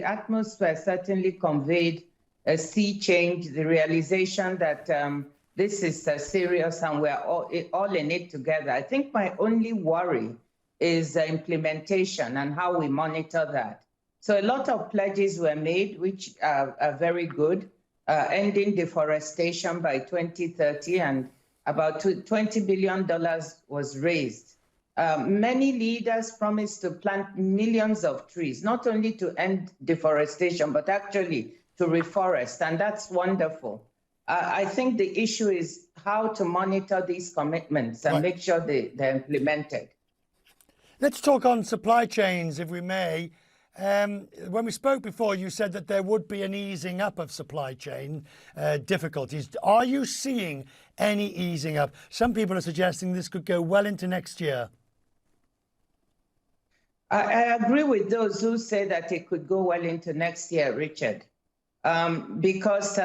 atmosphere certainly conveyed a sea change, the realization that this is serious and we're all in it together. I think my only worry is implementation and how we monitor that. So a lot of pledges were made, which are very good, ending deforestation by 2030, and about $20 billion was raised. Many leaders promised to plant millions of trees, not only to end deforestation, but actually to reforest, and that's wonderful. I think the issue is how to monitor these commitments and make sure they're implemented. Let's talk on supply chains, if we may. When we spoke before, you said that there would be an easing up of supply chain difficulties. Are you seeing any easing up? Some people are suggesting this could go well into next year. I agree with those who say that it could go well into next year, Richard, because,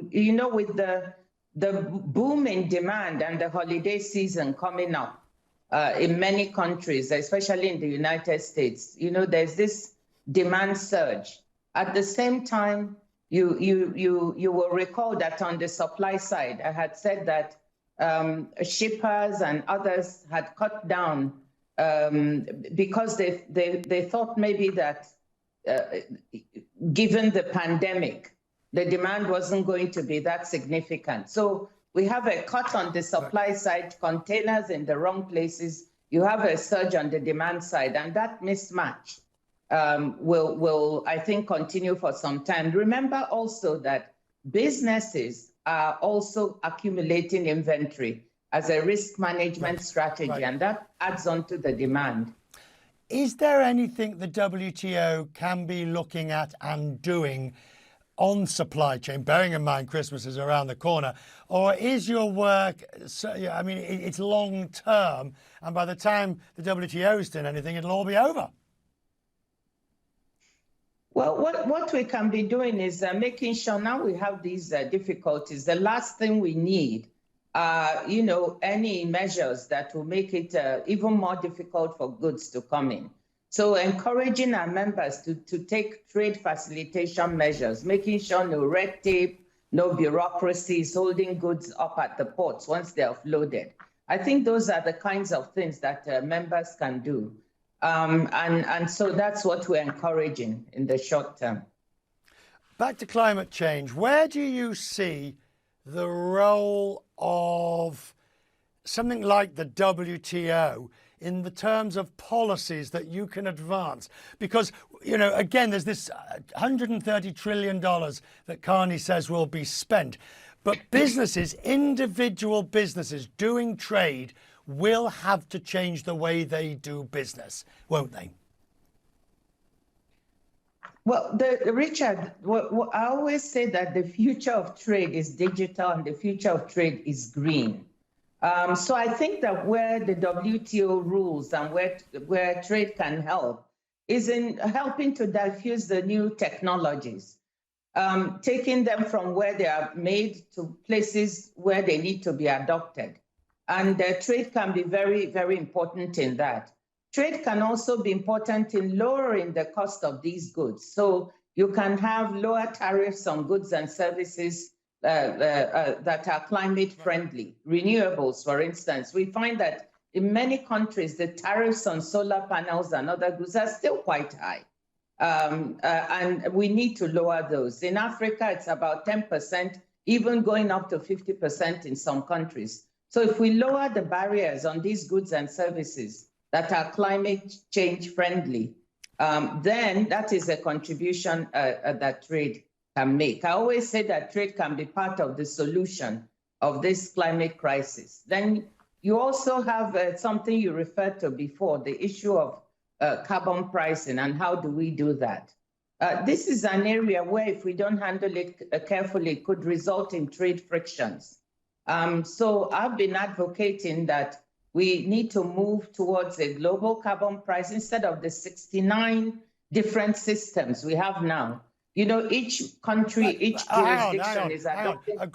you know, with the boom in demand and the holiday season coming up in many countries, especially in the United States, you know, there's this demand surge. At the same time, you will recall that on the supply side, I had said that shippers and others had cut down because they thought maybe that given the pandemic, the demand wasn't going to be that significant. So we have a cut on the supply side, containers in the wrong places. You have a surge on the demand side, and that mismatch will, I think, continue for some time. Remember also that businesses are also accumulating inventory as a risk management strategy, and that adds on to the demand. Is there anything the WTO can be looking at and doing on supply chain, bearing in mind Christmas is around the corner, or is your work, I mean, it's long term, and by the time the WTO's done anything, it'll all be over? Well, what we can be doing is making sure now we have these difficulties. The last thing we need are, you know, any measures that will make it even more difficult for goods to come in. So encouraging our members to take trade facilitation measures, making sure no red tape, no bureaucracies holding goods up at the ports once they're offloaded. I think those are the kinds of things that members can do. And so that's what we're encouraging in the short term. Back to climate change. Where do you see the role of something like the WTO in the terms of policies that you can advance? Because, you know, again, there's this $130 trillion that Carney says will be spent. But businesses, individual businesses doing trade will have to change the way they do business, won't they? Well, Richard, I always say that the future of trade is digital and the future of trade is green. So I think that where the WTO rules and where trade can help is in helping to diffuse the new technologies, taking them from where they are made to places where they need to be adopted. And trade can be very, very important in that. Trade can also be important in lowering the cost of these goods. So you can have lower tariffs on goods and services that are climate friendly, renewables, for instance. We find that in many countries, the tariffs on solar panels and other goods are still quite high. And we need to lower those. In Africa, it's about 10%, even going up to 50% in some countries. So if we lower the barriers on these goods and services that are climate change friendly, then that is a contribution that trade can make. I always say that trade can be part of the solution of this climate crisis. Then you also have something you referred to before, the issue of carbon pricing and how do we do that. This is an area where if we don't handle it carefully, it could result in trade frictions. So I've been advocating that we need to move towards a global carbon price instead of the 69 different systems we have now. You know, each country, each jurisdiction is adopting a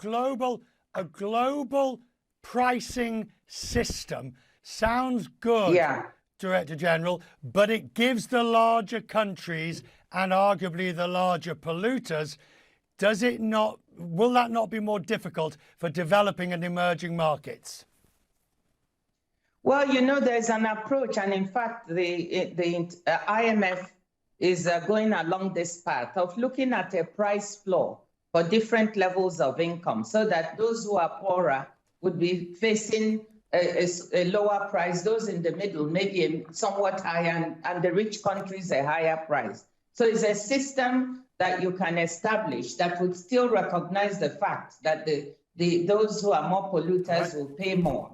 global pricing system. Sounds good, yeah. Director General, but it gives the larger countries and arguably the larger polluters, will that not be more difficult for developing and emerging markets? Well, you know, there's an approach, and in fact, the IMF is going along this path of looking at a price floor for different levels of income, so that those who are poorer would be facing a lower price, those in the middle maybe a somewhat higher, and the rich countries a higher price. So it's a system that you can establish that would still recognize the fact that those who are more polluters will pay more.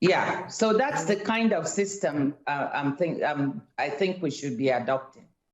Yeah, so that's the kind of system I think we should be adopting.